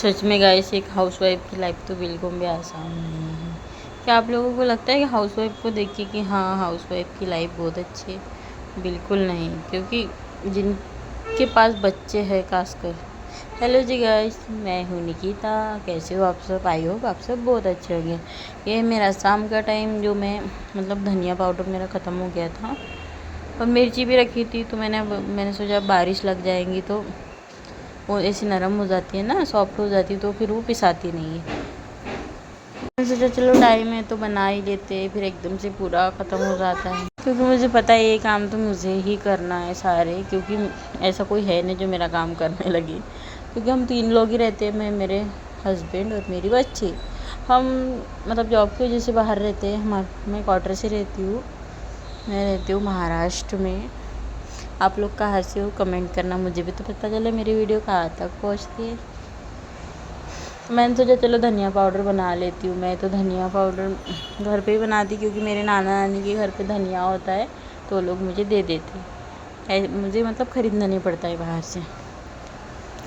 सच में गाइस, एक हाउसवाइफ की लाइफ तो बिल्कुल भी आसान नहीं है। क्या आप लोगों को लगता है कि हाउसवाइफ को देख के कि हाँ, हाउसवाइफ की लाइफ बहुत अच्छी है? बिल्कुल नहीं, क्योंकि जिनके पास बच्चे हैं खासकर। हेलो जी गाइस, मैं हूँ निकिता। कैसे हो आप सब? आई होप आप सब बहुत अच्छे होंगे। ये मेरा शाम का टाइम, जो मैं मतलब धनिया पाउडर मेरा ख़त्म हो गया था और मिर्ची भी रखी थी, तो मैंने सोचा बारिश लग जाएंगी तो वो ऐसी नरम हो जाती है ना, सॉफ्ट हो जाती है, तो फिर वो पिसाती नहीं है। मैंने सोचा चलो टाइम है तो बना ही लेते, फिर एकदम से पूरा ख़त्म हो जाता है। क्योंकि मुझे पता है ये काम तो मुझे ही करना है सारे, क्योंकि ऐसा कोई है नहीं जो मेरा काम करने लगे। क्योंकि हम 3 लोग ही रहते हैं, मैं, मेरे हस्बैंड और मेरी बच्ची। हम मतलब जॉब की वजह से बाहर रहते हैं। मैं क्वार्टर से रहती हूँ। मैं रहती हूँ महाराष्ट्र में। आप लोग कहाँ से हो कमेंट करना, मुझे भी तो पता चले मेरी वीडियो कहाँ तक पहुँचती है। मैंने सोचा चलो धनिया पाउडर बना लेती हूँ। मैं तो धनिया पाउडर घर पे ही बनाती, क्योंकि मेरे नाना नानी के घर पे धनिया होता है तो वो लोग मुझे दे देते। मुझे मतलब ख़रीदना नहीं पड़ता है बाहर से।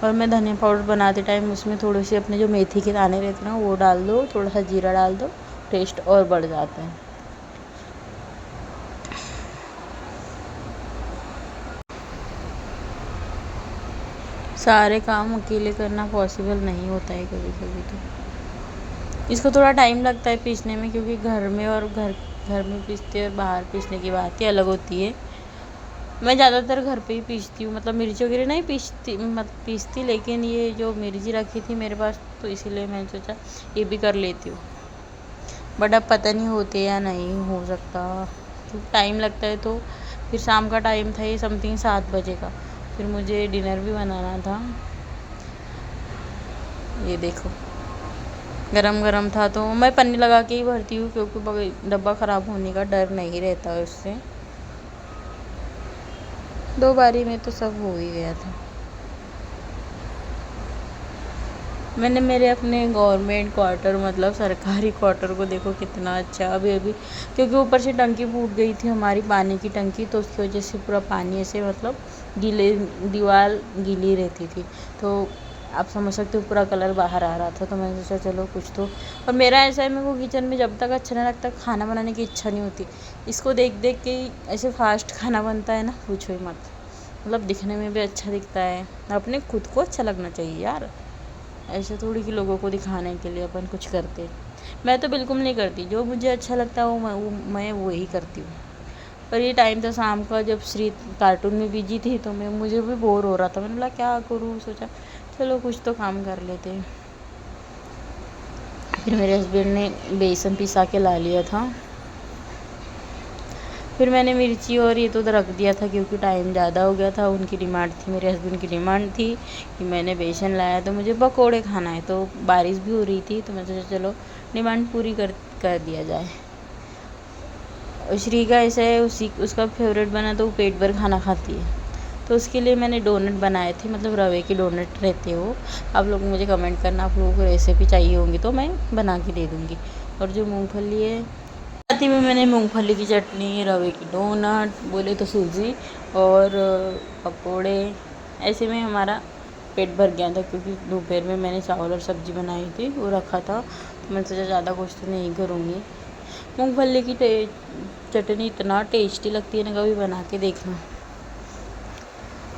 और मैं धनिया पाउडर बनाते टाइम उसमें थोड़े से अपने जो मेथी के दाने रहते हैं ना, वो डाल दो, थोड़ा सा जीरा डाल दो, टेस्ट और बढ़ जाता है। सारे काम अकेले करना पॉसिबल नहीं होता है कभी कभी, तो इसको थोड़ा टाइम लगता है पीसने में, क्योंकि घर में और घर में पीसते और बाहर पीसने की बात ही अलग होती है। मैं ज़्यादातर घर पे ही पीसती हूँ, मतलब मिर्ची वगैरह नहीं पीसती, लेकिन ये जो मिर्ची रखी थी मेरे पास, तो इसीलिए मैंने सोचा ये भी कर लेती हूँ। बट अब पता नहीं होते या नहीं हो सकता, क्योंकि टाइम लगता है। तो फिर शाम का टाइम था, ये समथिंग 7 बजे का। फिर मुझे डिनर भी बनाना था। ये देखो गरम गरम था, तो मैं पन्नी लगा के ही भरती हूँ, क्योंकि डब्बा ख़राब होने का डर नहीं रहता है उससे। 2 बारी में तो सब हो ही गया था। मैंने मेरे अपने गवर्नमेंट क्वार्टर, मतलब सरकारी क्वार्टर को देखो कितना अच्छा अभी क्योंकि ऊपर से टंकी फूट गई थी हमारी, पानी की टंकी, तो उसकी वजह से पूरा पानी ऐसे मतलब दीवार गीली रहती थी, तो आप समझ सकते हो पूरा कलर बाहर आ रहा था। तो मैंने सोचा चलो कुछ तो। और मेरा ऐसा है, मेरे को किचन में जब तक अच्छा नहीं लगता खाना बनाने की इच्छा नहीं होती। इसको देख देख के ऐसे फास्ट खाना बनता है ना, पूछो ही मत। मतलब दिखने में भी अच्छा दिखता है, अपने खुद को अच्छा लगना चाहिए यार। ऐसे थोड़ी कि लोगों को दिखाने के लिए अपन कुछ करते। मैं तो बिल्कुल नहीं करती, जो मुझे अच्छा लगता है मैं वही करती हूँ। पर ये टाइम था शाम का, जब श्री कार्टून में बिजी थी, तो मुझे भी बोर हो रहा था। मैंने बोला क्या करूँ, सोचा चलो कुछ तो काम कर लेते हैं। फिर मेरे हस्बैंड ने बेसन पिसा के ला लिया था। फिर मैंने मिर्ची और ये तो रख दिया था, क्योंकि टाइम ज़्यादा हो गया था। उनकी डिमांड थी, मेरे हस्बैंड की डिमांड थी कि मैंने बेसन लाया तो मुझे पकोड़े खाना है। तो बारिश भी हो रही थी, तो मैं सोचा चलो डिमांड पूरी कर दिया जाए। और श्री का ऐसा है, उसका फेवरेट बना तो वो पेट भर खाना खाती है। तो उसके लिए मैंने डोनट बनाए थे, मतलब रवे के डोनट रहते हो। आप लोग मुझे कमेंट करना, आप लोगों को रेसिपी चाहिए होंगी तो मैं बना के दे दूँगी। और जो मूँगफली है, साथ में मैंने मूंगफली की चटनी, रवे की डोनट, बोले तो सूजी और पकोड़े, ऐसे में हमारा पेट भर गया था। क्योंकि दोपहर में मैंने चावल और सब्ज़ी बनाई थी, वो रखा था, तो मैं सोचा ज़्यादा कुछ तो नहीं करूँगी। मूंगफली की चटनी इतना टेस्टी लगती है ना, कभी बना के देखना।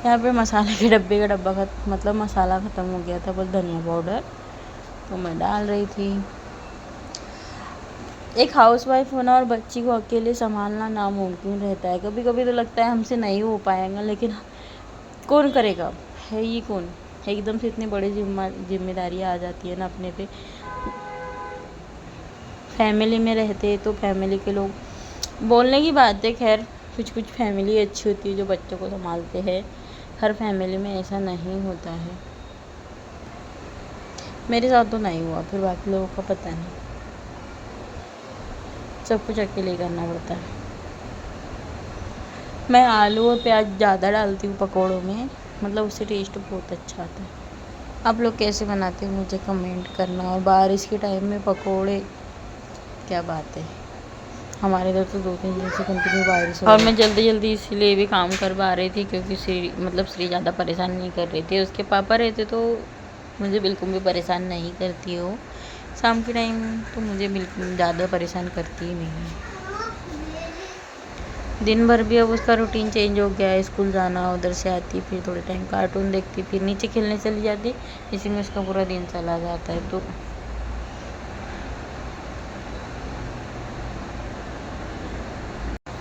यहाँ पे मसाले के डब्बा मतलब मसाला ख़त्म हो गया था, बस धनिया पाउडर तो मैं डाल रही थी। एक हाउसवाइफ होना और बच्ची को अकेले संभालना नामुमकिन रहता है। कभी कभी तो लगता है हमसे नहीं हो पाएगा, लेकिन कौन करेगा, है ये कौन। एकदम से इतनी बड़ी जिम्मेदारी आ जाती है ना अपने पे। फैमिली में रहते तो फैमिली के लोग बोलने की बात है, खैर कुछ फैमिली अच्छी होती है जो बच्चों को संभालते हैं। हर फैमिली में ऐसा नहीं होता है। मेरे साथ तो नहीं हुआ, फिर बाकी लोगों का पता नहीं। सब कुछ अकेले ही करना पड़ता है। मैं आलू और प्याज ज़्यादा डालती हूँ पकौड़ों में, मतलब उससे टेस्ट बहुत अच्छा आता है। आप लोग कैसे बनाते हो मुझे कमेंट करना। और बारिश के टाइम में पकोड़े, क्या बात है। हमारे इधर तो 2-3 दिन से कंटिन्यू बारिश हो रही है। और मैं जल्दी इसीलिए भी काम करवा रही थी, क्योंकि श्री ज़्यादा परेशान नहीं कर रही थी। उसके पापा रहते तो मुझे बिल्कुल भी परेशान नहीं करती हो। शाम के टाइम तो मुझे बिल्कुल ज़्यादा परेशान करती ही नहीं है। दिन भर भी अब उसका रूटीन चेंज हो गया है, स्कूल जाना, उधर से आती फिर थोड़े टाइम कार्टून देखती, फिर नीचे खेलने चली जाती, इसी में उसका पूरा दिन चला जाता है। तो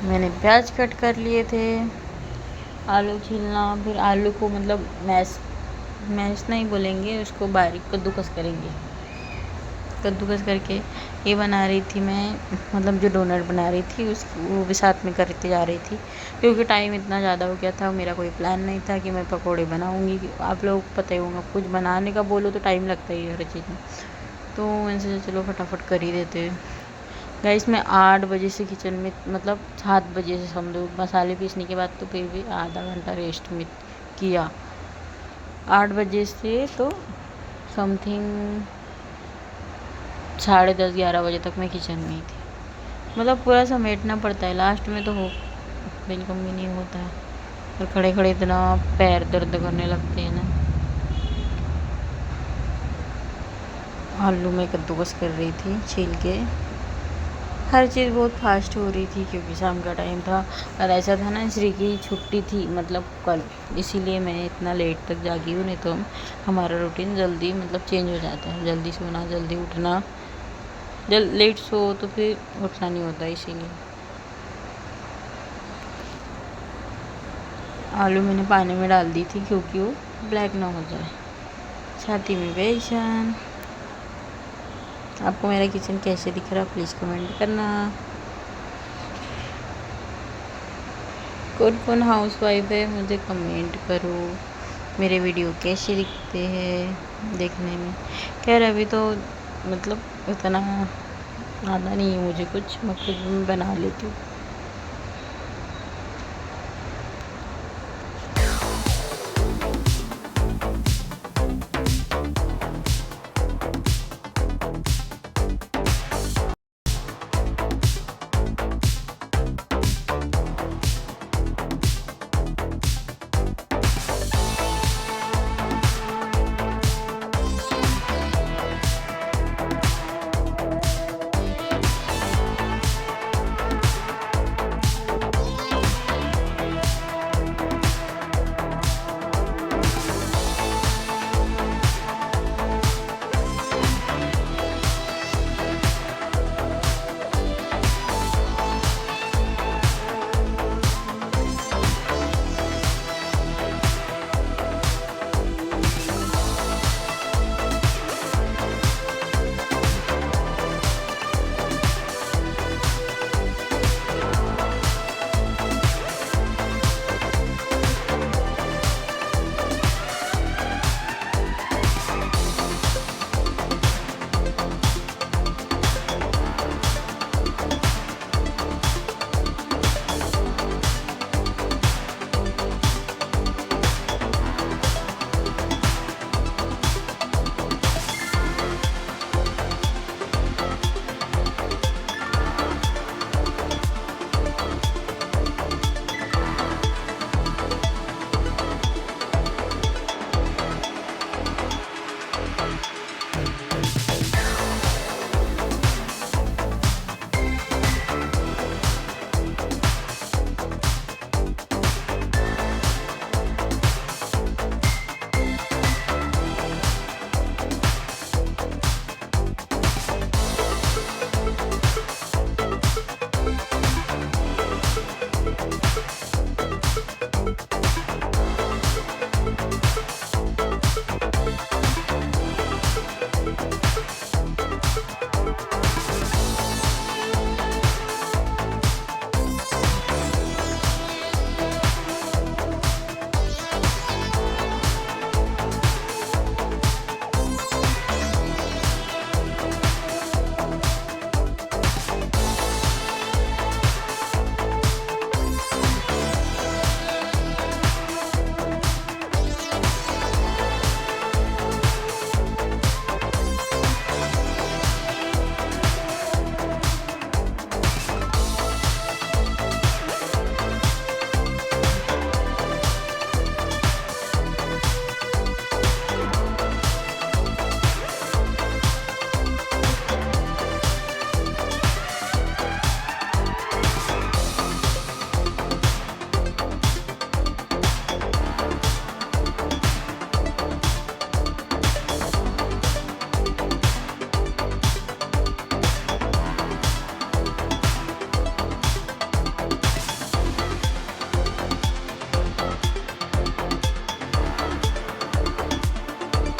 मैंने प्याज कट कर लिए थे, आलू छीलना, फिर आलू को मतलब मैश नहीं बोलेंगे उसको, बारीक कद्दूकस करेंगे। कद्दूकस करके ये बना रही थी मैं, मतलब जो डोनट बना रही थी उस वो भी साथ में करते जा रही थी, क्योंकि टाइम इतना ज़्यादा हो गया था। मेरा कोई प्लान नहीं था कि मैं पकोड़े बनाऊंगी। आप लोग को पता ही होगा, कुछ बनाने का बोलो तो टाइम लगता ही है हर चीज़ में। तो मैंने सोचा चलो फटाफट कर ही देते हैं। गाइस मैं 8 बजे से किचन में, मतलब 7 बजे से समझो, मसाले पीसने के बाद तो फिर भी आधा घंटा रेस्ट में किया। 8 बजे से तो समथिंग 10:30-11 बजे तक मैं किचन में ही थी। मतलब पूरा समेटना पड़ता है, लास्ट में तो हो बिल्कुल भी नहीं होता है, और खड़े खड़े इतना पैर दर्द करने लगते हैं ना। आलू में कद्दूकस कर रही थी छील के। हर चीज़ बहुत फास्ट हो रही थी क्योंकि शाम का टाइम था, और ऐसा था ना श्री की छुट्टी थी मतलब कल, इसीलिए मैं इतना लेट तक जागी हूँ। नहीं तो हमारा रूटीन जल्दी मतलब चेंज हो जाता है, जल्दी सोना जल्दी उठना। जब लेट सो तो फिर उठना नहीं होता, इसीलिए। आलू मैंने पानी में डाल दी थी क्योंकि वो ब्लैक ना हो जाए। छाती में बेसन। आपको मेरा किचन कैसे दिख रहा प्लीज़ कमेंट करना। कौन कौन हाउस वाइफ है मुझे कमेंट करो। मेरे वीडियो कैसे दिखते हैं देखने में। खैर अभी तो मतलब इतना आता नहीं है मुझे कुछ, मैं खुद भी बना लेती हूँ।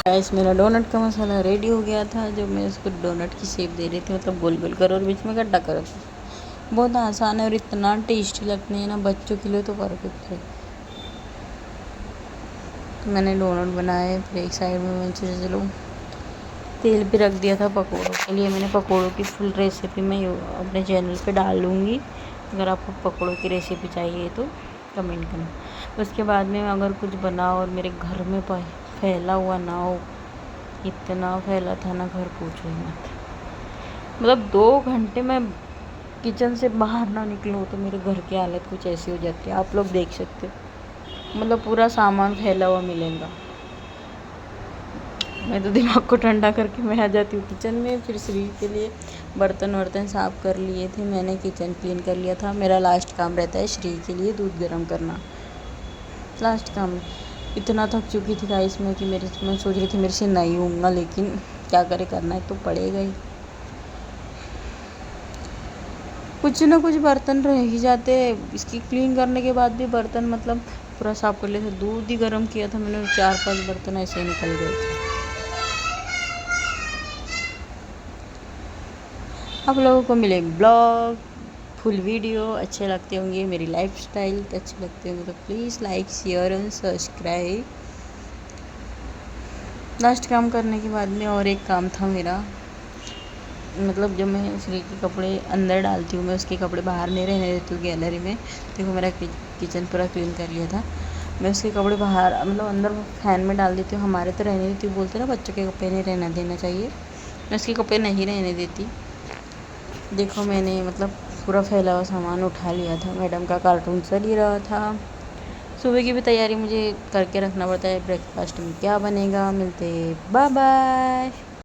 गाइस मेरा डोनट का मसाला रेडी हो गया था। जो मैं उसको डोनट की शेप दे रही थी, मतलब गोल गोल करो और बीच में गड्ढा करो। बहुत आसान है और इतना टेस्टी लगते हैं ना, बच्चों के लिए तो परफेक्ट है। तो मैंने डोनट बनाए, फिर एक साइड में मैं चलो तेल भी रख दिया था पकौड़ों के लिए। मैंने पकौड़ों की फुल रेसिपी मैं अपने चैनल पे डाल दूँगी, अगर आपको पकौड़ों की रेसिपी चाहिए तो कमेंट करना। उसके बाद में अगर कुछ बना और मेरे घर में फैला हुआ ना हो, इतना फैला था ना घर पूछो ही मत। मतलब 2 घंटे मैं किचन से बाहर ना निकलूँ तो मेरे घर की हालत कुछ ऐसी हो जाती है, आप लोग देख सकते हो। मतलब पूरा सामान फैला हुआ मिलेगा। मैं तो दिमाग को ठंडा करके मैं आ जाती हूँ किचन में। फिर श्री के लिए बर्तन वर्तन साफ़ कर लिए थे, मैंने किचन क्लीन कर लिया था। मेरा लास्ट काम रहता है श्री के लिए दूध गर्म करना, लास्ट काम। इतना थक चुकी थी गाइस मैं कि मैं सोच रही थी मेरे से नहीं होगा, लेकिन क्या करे, करना है तो पड़ेगा ही। कुछ ना कुछ बर्तन रह ही जाते हैं। इसकी क्लीन करने के बाद भी बर्तन मतलब पूरा साफ़ कर लिया था। दूध ही गर्म किया था मैंने, 4-5 बर्तन ऐसे ही निकल गए थे। आप लोगों को मिले ब्लॉग फुल वीडियो अच्छे लगते होंगे, मेरी लाइफस्टाइल अच्छे लगते होंगे तो please like share and subscribe. Last काम करने के बाद में और एक काम था मेरा, मतलब जब मैं श्री के कपड़े अंदर डालती हूँ, मैं उसके कपड़े बाहर नहीं रहने देती हूँ गैलरी में। देखो मेरा किचन पूरा क्लीन कर लिया था। मैं उसके कपड़े बाहर मतलब अंदर फैन में डाल देती हूँ, हमारे तो रहने देती हूँ। बोलते ना बच्चों के कपड़े नहीं रहना देना चाहिए, मैं उसके कपड़े नहीं रहने देती। देखो मैंने मतलब पूरा फैला हुआ सामान उठा लिया था। मैडम का कार्टून चल ही रहा था। सुबह की भी तैयारी मुझे करके रखना पड़ता है, ब्रेकफास्ट में क्या बनेगा। मिलते बाय बाय।